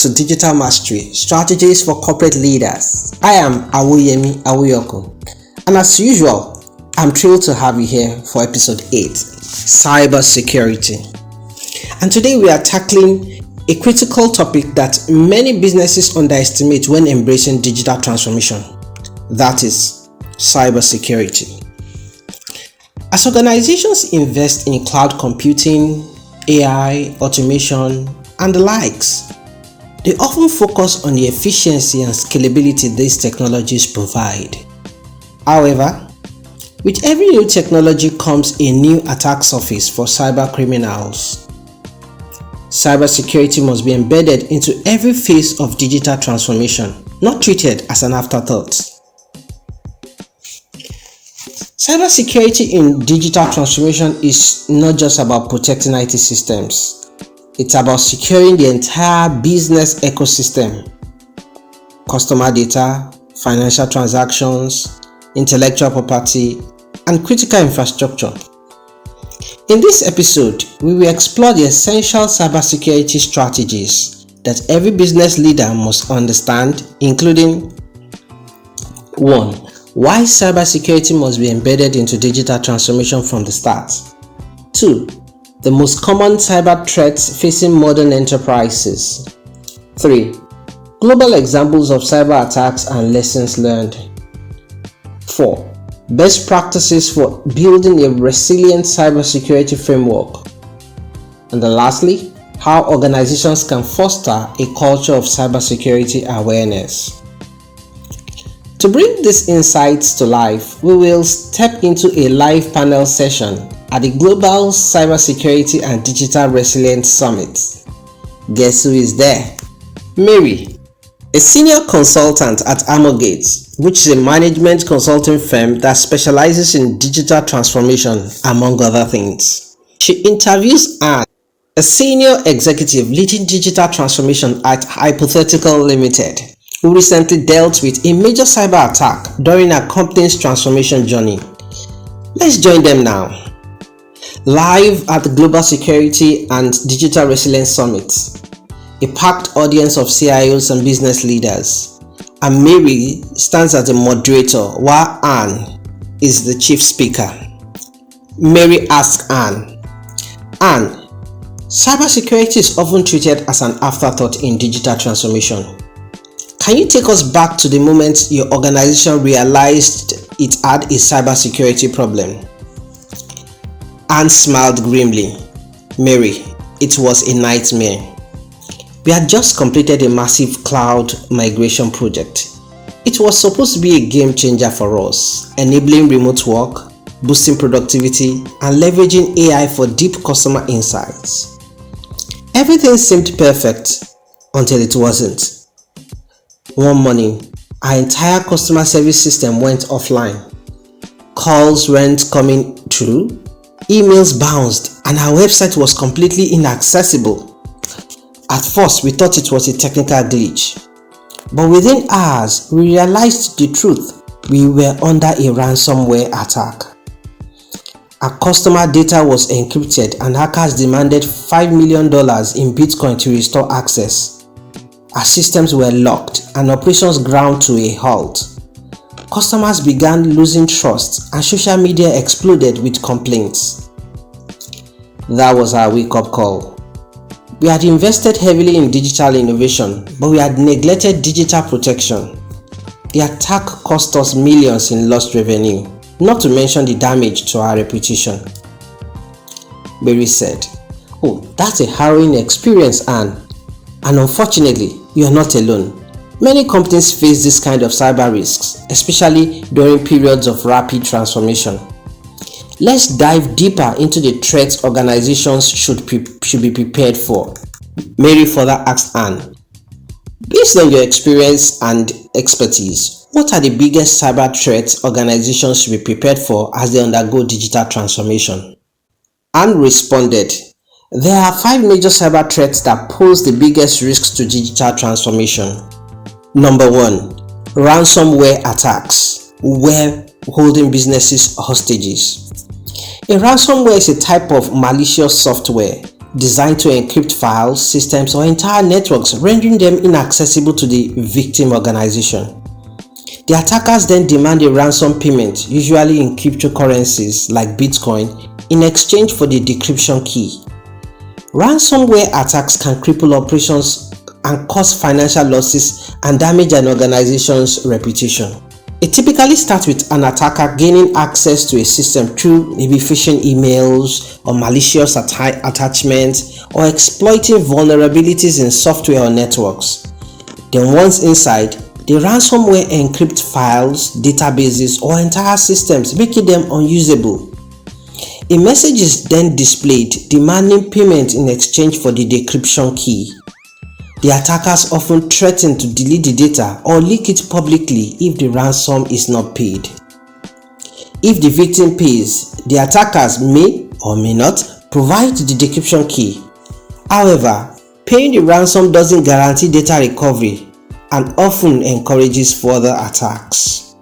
to Digital Mastery, Strategies for Corporate Leaders. I am Awoyemi Awoyoko, and as usual, I'm thrilled to have you here for episode 8, Cybersecurity. And today we are tackling a critical topic that many businesses underestimate when embracing digital transformation. That is cybersecurity. As organizations invest in cloud computing, AI, automation, and the likes, they often focus on the efficiency and scalability these technologies provide. However, with every new technology comes a new attack surface for cyber criminals. Cybersecurity must be embedded into every phase of digital transformation, not treated as an afterthought. Cybersecurity in digital transformation is not just about protecting IT systems. It's about securing the entire business ecosystem: customer data, financial transactions, intellectual property, and critical infrastructure. In this episode, we will explore the essential cybersecurity strategies that every business leader must understand, including 1. Why cybersecurity must be embedded into digital transformation from the start. 2. The most common cyber threats facing modern enterprises. 3. Global examples of cyber attacks and lessons learned. 4. Best practices for building a resilient cybersecurity framework. And then lastly, how organizations can foster a culture of cybersecurity awareness. To bring these insights to life, we will step into a live panel session at the Global Cybersecurity and Digital Resilience Summit. Guess who is there? Mary, a senior consultant at Amogate, which is a management consulting firm that specializes in digital transformation, among other things. She interviews Anne, a senior executive leading digital transformation at Hypothetical Limited, who recently dealt with a major cyber attack during her company's transformation journey. Let's join them now. Live at the Global Security and Digital Resilience Summit, a packed audience of CIOs and business leaders, and Mary stands as the moderator while Anne is the chief speaker. Mary asks Anne, cybersecurity is often treated as an afterthought in digital transformation. Can you take us back to the moment your organization realized it had a cybersecurity problem? Anne smiled grimly. Mary, it was a nightmare. We had just completed a massive cloud migration project. It was supposed to be a game changer for us, enabling remote work, boosting productivity, and leveraging AI for deep customer insights. Everything seemed perfect until it wasn't. One morning, our entire customer service system went offline. Calls weren't coming through, emails bounced, and our website was completely inaccessible. At first, we thought it was a technical glitch, but within hours, we realized the truth. We were under a ransomware attack. Our customer data was encrypted, and hackers demanded $5 million in Bitcoin to restore access. Our systems were locked, and operations ground to a halt. Customers began losing trust, and social media exploded with complaints. That was our wake-up call. We had invested heavily in digital innovation, but we had neglected digital protection. The attack cost us millions in lost revenue, not to mention the damage to our reputation. Mary said, "Oh, that's a harrowing experience, Anne. And unfortunately, you are not alone. Many companies face this kind of cyber risks, especially during periods of rapid transformation. Let's dive deeper into the threats organizations should be prepared for." Mary further asked Anne, "Based on your experience and expertise, what are the biggest cyber threats organizations should be prepared for as they undergo digital transformation?" Anne responded, "There are 5 major cyber threats that pose the biggest risks to digital transformation. Number 1, ransomware attacks, where holding businesses hostages. A ransomware is a type of malicious software designed to encrypt files, systems, or entire networks, rendering them inaccessible to the victim organization. The attackers then demand a ransom payment, usually in cryptocurrencies like Bitcoin, in exchange for the decryption key. Ransomware attacks can cripple operations and cause financial losses and damage an organization's reputation. It typically starts with an attacker gaining access to a system through maybe phishing emails or malicious attachments or exploiting vulnerabilities in software or networks. Then once inside, the ransomware encrypts files, databases, or entire systems, making them unusable. A message is then displayed demanding payment in exchange for the decryption key. The attackers often threaten to delete the data or leak it publicly if the ransom is not paid. If the victim pays, the attackers may or may not provide the decryption key. However, paying the ransom doesn't guarantee data recovery and often encourages further attacks.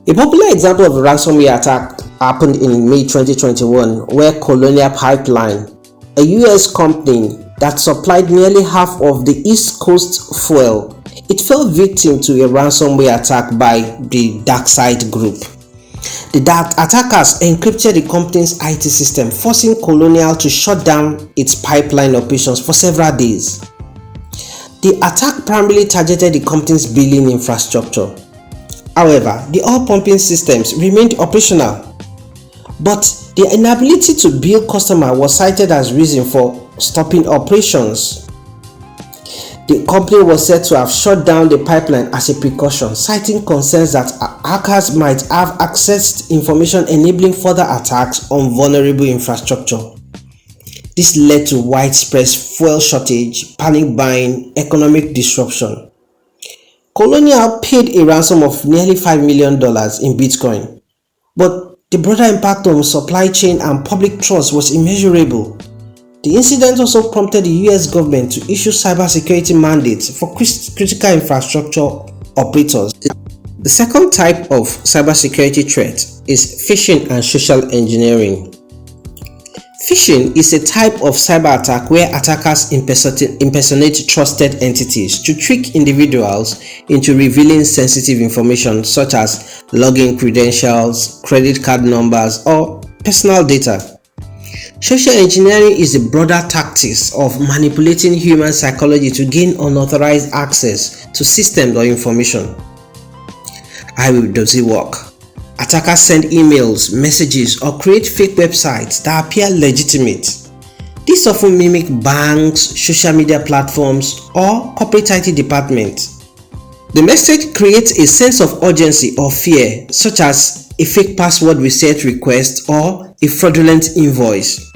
A popular example of a ransomware attack happened in May 2021, where Colonial Pipeline, a US company that supplied nearly half of the East Coast fuel, it fell victim to a ransomware attack by the DarkSide group. The attackers encrypted the company's IT system, forcing Colonial to shut down its pipeline operations for several days. The attack primarily targeted the company's billing infrastructure. However, the oil pumping systems remained operational, but the inability to bill customers was cited as reason for stopping operations. The company was said to have shut down the pipeline as a precaution, citing concerns that hackers might have accessed information enabling further attacks on vulnerable infrastructure. This led to widespread fuel shortage, panic buying, economic disruption. Colonial paid a ransom of nearly $5 million in Bitcoin, but the broader impact on supply chain and public trust was immeasurable. The incident also prompted the US government to issue cybersecurity mandates for critical infrastructure operators. The second type of cybersecurity threat is phishing and social engineering. Phishing is a type of cyber attack where attackers impersonate trusted entities to trick individuals into revealing sensitive information such as login credentials, credit card numbers, or personal data. Social engineering is a broader tactic of manipulating human psychology to gain unauthorized access to systems or information. How does it work? Attackers send emails, messages, or create fake websites that appear legitimate. These often mimic banks, social media platforms, or corporate IT departments. The message creates a sense of urgency or fear, such as a fake password reset request or a fraudulent invoice.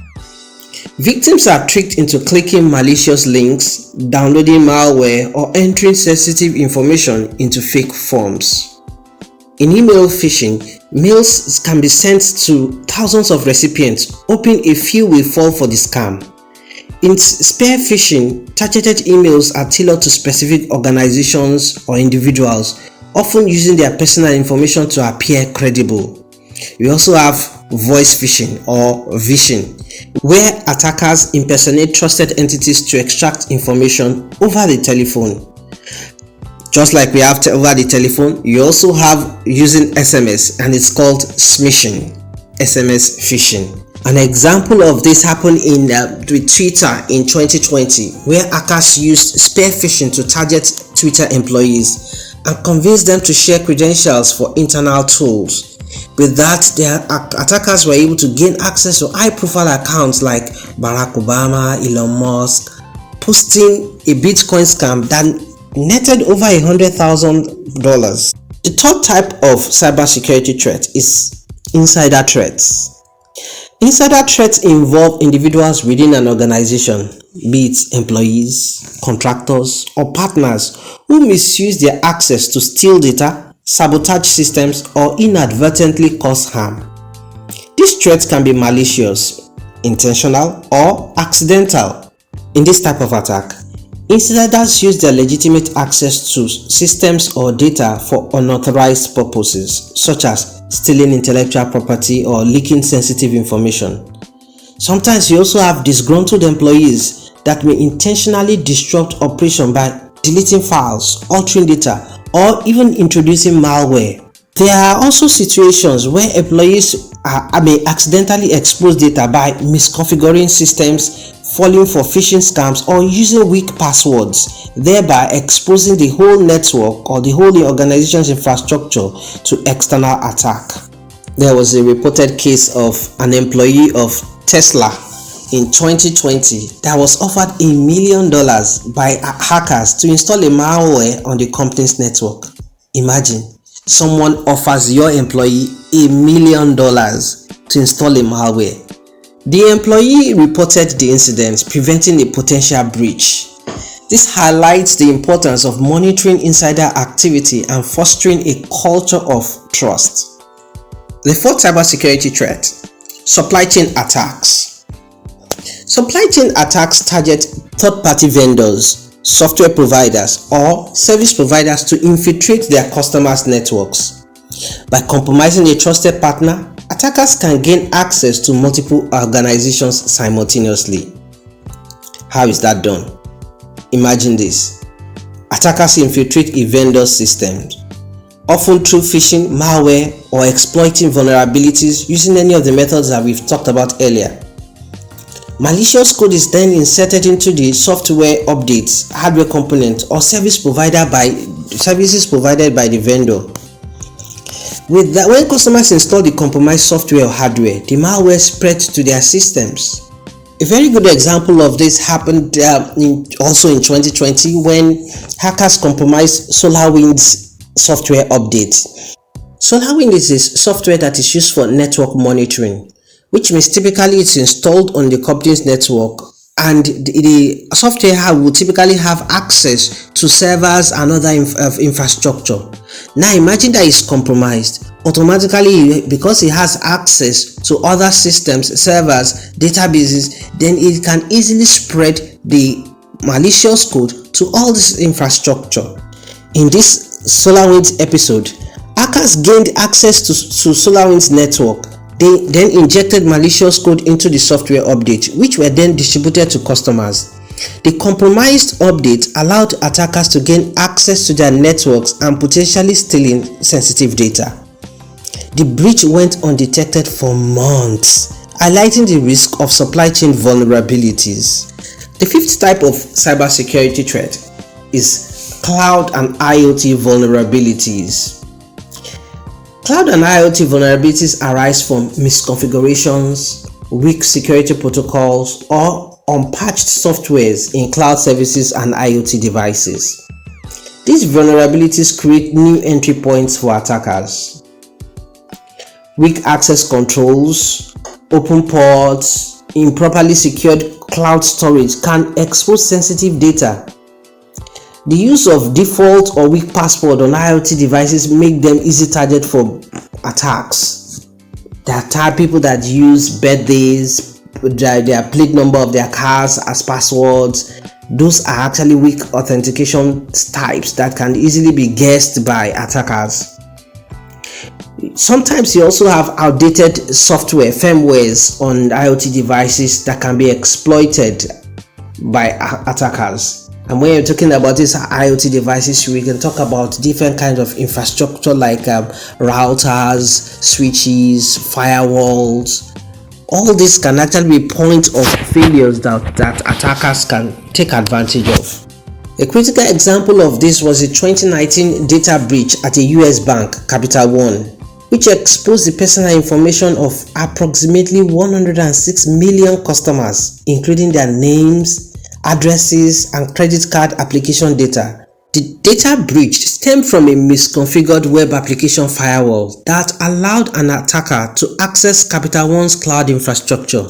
Victims are tricked into clicking malicious links, downloading malware, or entering sensitive information into fake forms. In email phishing, mails can be sent to thousands of recipients, hoping a few will fall for the scam. In spear phishing, targeted emails are tailored to specific organizations or individuals, often using their personal information to appear credible. We also have voice phishing or vishing, where attackers impersonate trusted entities to extract information over the telephone. Just like we have over the telephone, you also have using SMS, and it's called smishing, SMS phishing. An example of this happened with Twitter in 2020, where hackers used spear phishing to target Twitter employees and convince them to share credentials for internal tools. With that, the attackers were able to gain access to high-profile accounts like Barack Obama, Elon Musk, posting a Bitcoin scam that netted over $100,000. The third type of cybersecurity threat is insider threats. Insider threats involve individuals within an organization, be it employees, contractors, or partners, who misuse their access to steal data, sabotage systems, or inadvertently cause harm. These threats can be malicious, intentional, or accidental. In this type of attack, insiders use their legitimate access to systems or data for unauthorized purposes, such as stealing intellectual property or leaking sensitive information. Sometimes you also have disgruntled employees that may intentionally disrupt operation by deleting files, altering data, or even introducing malware. There are also situations where employees may accidentally expose data by misconfiguring systems, falling for phishing scams, or using weak passwords, thereby exposing the whole network or the whole organization's infrastructure to external attack. There was a reported case of an employee of Tesla in 2020 that was offered $1 million by hackers to install a malware on the company's network. Imagine, someone offers your employee $1 million to install a malware. The employee reported the incident, preventing a potential breach. This highlights the importance of monitoring insider activity and fostering a culture of trust. The fourth cybersecurity threat: supply chain attacks. Supply chain attacks target third-party vendors, software providers, or service providers to infiltrate their customers' networks. By compromising a trusted partner, attackers can gain access to multiple organizations simultaneously. How is that done? Imagine this. Attackers infiltrate a vendor's systems, often through phishing, malware, or exploiting vulnerabilities using any of the methods that we've talked about earlier. Malicious code is then inserted into the software updates, hardware component, or services provided by the vendor. With that, when customers install the compromised software or hardware, the malware spreads to their systems. A very good example of this happened also in 2020 when hackers compromised SolarWinds software updates. SolarWinds is a software that is used for network monitoring, which means typically it's installed on the company's network, and the software will typically have access to servers and other infrastructure. Now imagine that it's compromised. Automatically, because it has access to other systems, servers, databases, then it can easily spread the malicious code to all this infrastructure. In this SolarWinds episode, hackers gained access to SolarWinds network. They then injected malicious code into the software update, which were then distributed to customers. The compromised update allowed attackers to gain access to their networks and potentially stealing sensitive data. The breach went undetected for months, highlighting the risk of supply chain vulnerabilities. The fifth type of cybersecurity threat is cloud and IoT vulnerabilities. Cloud and IoT vulnerabilities arise from misconfigurations, weak security protocols, or unpatched softwares in cloud services and IoT devices. These vulnerabilities create new entry points for attackers. Weak access controls, open ports, improperly secured cloud storage can expose sensitive data. The use of default or weak password on IoT devices make them easy target for attacks. There are people that use birthdays, their plate number of their cars as passwords. Those are actually weak authentication types that can easily be guessed by attackers. Sometimes you also have outdated software, firmwares on IoT devices that can be exploited by attackers. And when you're talking about these IoT devices, we can talk about different kinds of infrastructure like routers, switches, firewalls. All this can actually be points of failures that attackers can take advantage of. A critical example of this was a 2019 data breach at a US bank, Capital One, which exposed the personal information of approximately 106 million customers, including their names, addresses, and credit card application data. The data breach stemmed from a misconfigured web application firewall that allowed an attacker to access Capital One's cloud infrastructure.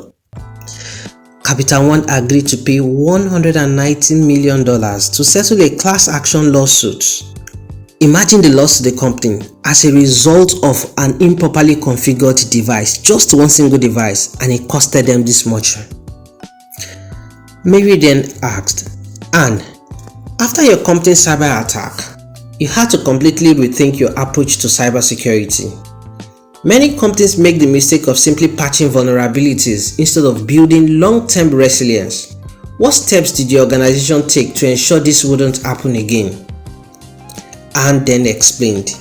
Capital One agreed to pay $119 million to settle a class action lawsuit. Imagine the loss to the company as a result of an improperly configured device, just one single device, and it costed them this much. Mary then asked, "Anne, after your company's cyber attack, you had to completely rethink your approach to cybersecurity. Many companies make the mistake of simply patching vulnerabilities instead of building long-term resilience. What steps did the organization take to ensure this wouldn't happen again? Anne then explained,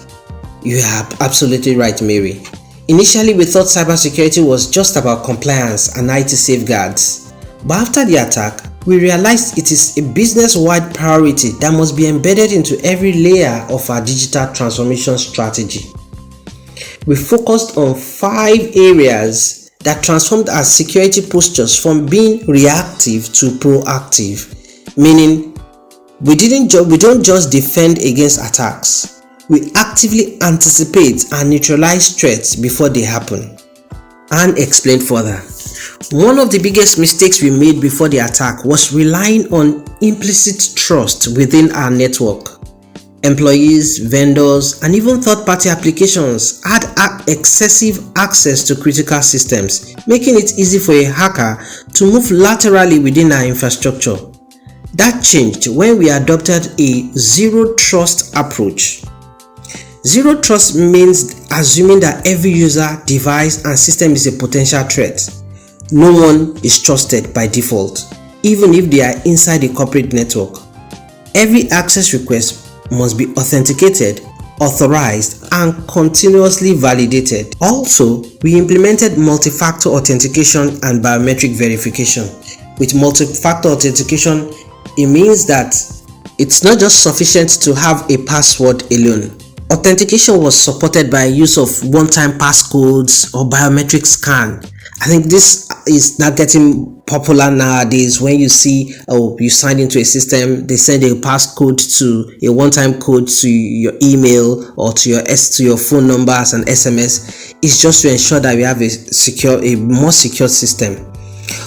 "You are absolutely right, Mary. Initially, we thought cybersecurity was just about compliance and IT safeguards. But after the attack, we realized it is a business-wide priority that must be embedded into every layer of our digital transformation strategy." We focused on 5 areas that transformed our security postures from being reactive to proactive, meaning we don't just defend against attacks. We actively anticipate and neutralize threats before they happen. Anne explained further, "One of the biggest mistakes we made before the attack was relying on implicit trust within our network. Employees, vendors, and even third-party applications had excessive access to critical systems, making it easy for a hacker to move laterally within our infrastructure. That changed when we adopted a zero-trust approach. Zero trust means assuming that every user, device, and system is a potential threat. No one is trusted by default, even if they are inside a corporate network. Every access request must be authenticated, authorized, and continuously validated. Also, we implemented multi-factor authentication and biometric verification. With multi-factor authentication, it means that it's not just sufficient to have a password alone. Authentication was supported by use of one-time passcodes or biometric scan. I think this is now getting popular nowadays. When you see, you signed into a system, they send a passcode to a one-time code to your email or to your phone number as an SMS. It's just to ensure that we have a more secure system.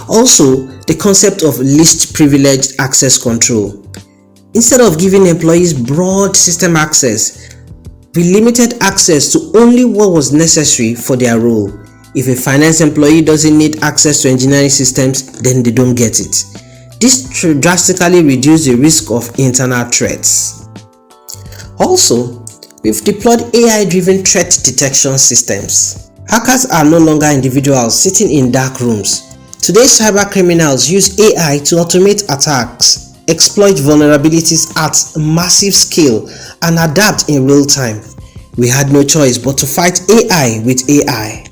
Also, the concept of least privileged access control. Instead of giving employees broad system access, we limited access to only what was necessary for their role. If a finance employee doesn't need access to engineering systems, then they don't get it. This drastically reduced the risk of internal threats. Also, we've deployed AI-driven threat detection systems. Hackers are no longer individuals sitting in dark rooms. Today, cyber criminals use AI to automate attacks, exploit vulnerabilities at massive scale, and adapt in real time. We had no choice but to fight AI with AI.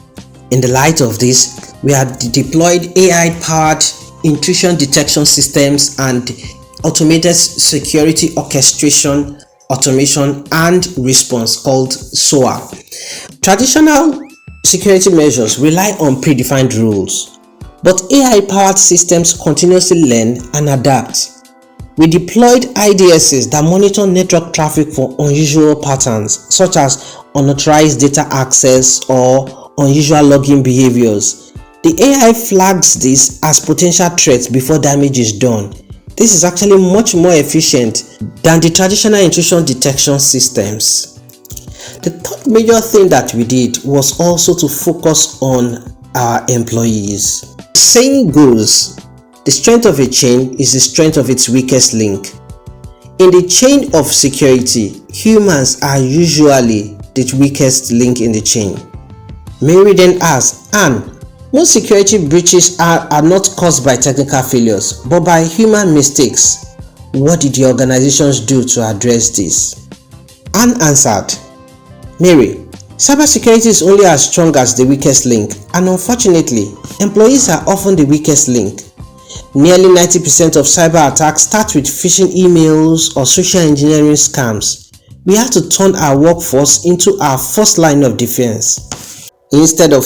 In the light of this, we had deployed AI-powered intrusion detection systems and automated security orchestration, automation, and response called SOA. Traditional security measures rely on predefined rules, but AI-powered systems continuously learn and adapt. We deployed IDSs that monitor network traffic for unusual patterns such as unauthorized data access or unusual login behaviors. The AI flags this as potential threats before damage is done. This is actually much more efficient than the traditional intrusion detection systems. The third major thing that we did was also to focus on our employees. Saying goes, the strength of a chain is the strength of its weakest link. In the chain of security, humans are usually the weakest link in the chain. Mary then asked, "Anne, most security breaches are not caused by technical failures, but by human mistakes. What did the organizations do to address this?" Anne answered, "Mary, cybersecurity is only as strong as the weakest link, and unfortunately, employees are often the weakest link. Nearly 90% of cyber attacks start with phishing emails or social engineering scams. We have to turn our workforce into our first line of defense." Instead of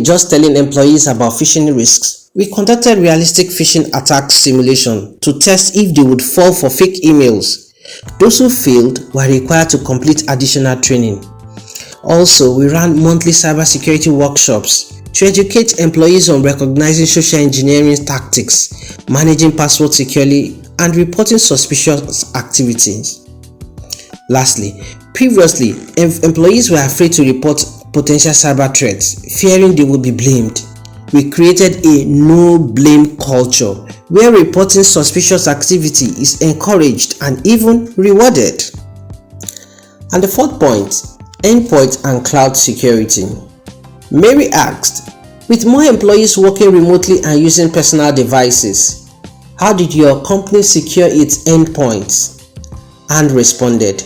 just telling employees about phishing risks, we conducted realistic phishing attack simulation to test if they would fall for fake emails. Those who failed were required to complete additional training. Also, we ran monthly cybersecurity workshops to educate employees on recognizing social engineering tactics, managing passwords securely, and reporting suspicious activities. Lastly, previously, employees were afraid to report potential cyber threats, fearing they would be blamed. We created a no-blame culture where reporting suspicious activity is encouraged and even rewarded. And the fourth point, endpoint and cloud security. Mary asked, with more employees working remotely and using personal devices, how did your company secure its endpoints? And responded,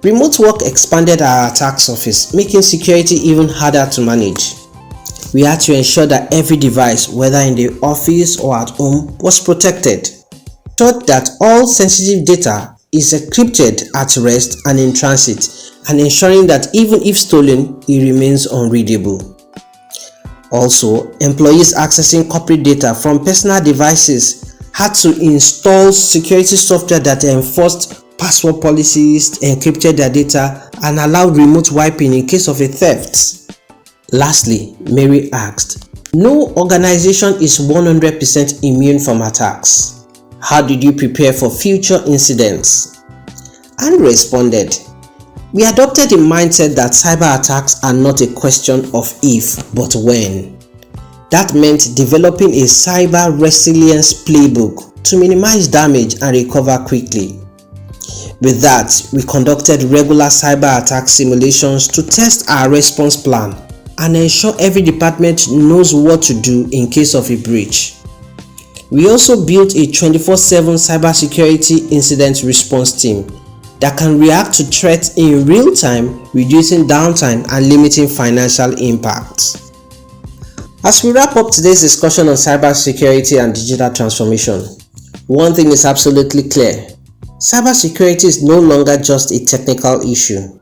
remote work expanded our attack surface, making security even harder to manage. We had to ensure that every device, whether in the office or at home, was protected. Ensured that all sensitive data is encrypted at rest and in transit, and ensuring that even if stolen, it remains unreadable. Also, employees accessing corporate data from personal devices had to install security software that enforced password policies, encrypted their data, and allowed remote wiping in case of a theft. Lastly, Mary asked, no organization is 100% immune from attacks. How did you prepare for future incidents? And responded, we adopted a mindset that cyber attacks are not a question of if, but when. That meant developing a cyber resilience playbook to minimize damage and recover quickly. With that, we conducted regular cyber attack simulations to test our response plan and ensure every department knows what to do in case of a breach. We also built a 24/7 cybersecurity incident response team that can react to threats in real time, reducing downtime and limiting financial impact. As we wrap up today's discussion on cybersecurity and digital transformation, one thing is absolutely clear. Cybersecurity is no longer just a technical issue.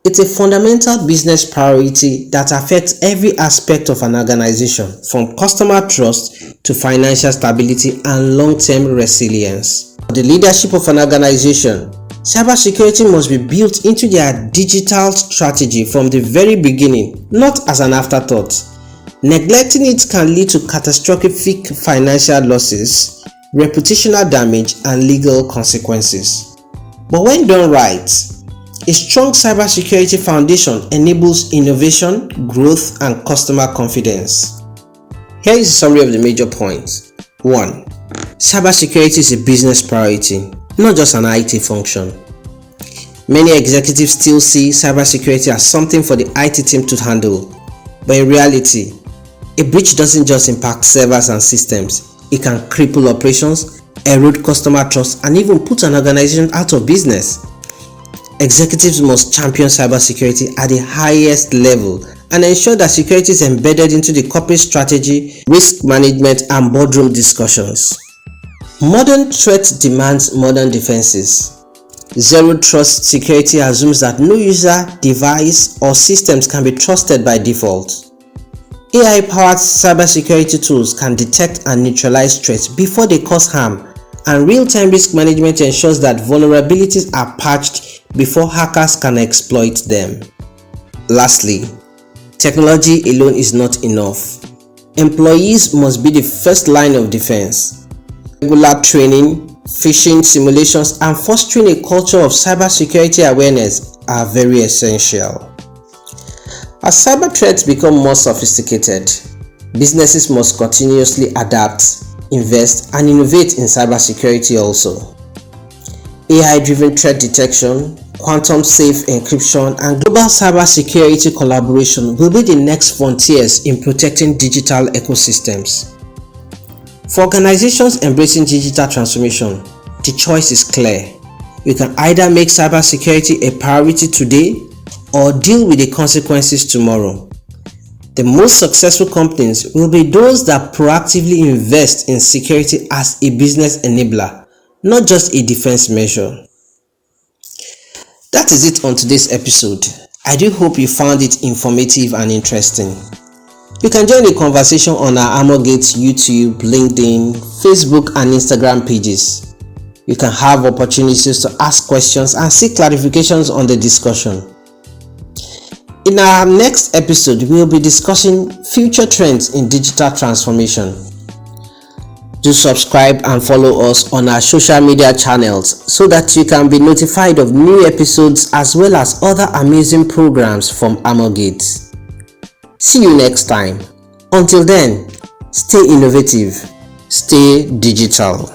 It's a fundamental business priority that affects every aspect of an organization, from customer trust to financial stability and long-term resilience. For the leadership of an organization, cybersecurity must be built into their digital strategy from the very beginning, not as an afterthought. Neglecting it can lead to catastrophic financial losses, reputational damage, and legal consequences. But when done right, a strong cybersecurity foundation enables innovation, growth, and customer confidence. Here is a summary of the major points. 1. Cybersecurity is a business priority, not just an IT function. Many executives still see cybersecurity as something for the IT team to handle, but in reality, a breach doesn't just impact servers and systems. It can cripple operations, erode customer trust, and even put an organization out of business. Executives must champion cybersecurity at the highest level and ensure that security is embedded into the corporate strategy, risk management, and boardroom discussions. Modern threat demands modern defenses. Zero trust security assumes that no user, device, or systems can be trusted by default. AI-powered cybersecurity tools can detect and neutralize threats before they cause harm, and real-time risk management ensures that vulnerabilities are patched before hackers can exploit them. Lastly, technology alone is not enough. Employees must be the first line of defense. Regular training, phishing simulations, and fostering a culture of cybersecurity awareness are very essential. As cyber threats become more sophisticated, businesses must continuously adapt, invest, and innovate in cybersecurity also. AI-driven threat detection, quantum-safe encryption, and global cybersecurity collaboration will be the next frontiers in protecting digital ecosystems. For organizations embracing digital transformation, the choice is clear. You can either make cybersecurity a priority today or deal with the consequences tomorrow. The most successful companies will be those that proactively invest in security as a business enabler, not just a defense measure. That is it on today's episode. I do hope you found it informative and interesting. You can join the conversation on our ArmorGate YouTube, LinkedIn, Facebook, and Instagram pages. You can have opportunities to ask questions and seek clarifications on the discussion. In our next episode, we will be discussing future trends in digital transformation. Do subscribe and follow us on our social media channels so that you can be notified of new episodes as well as other amazing programs from ArmorGate. See you next time. Until then, stay innovative, stay digital.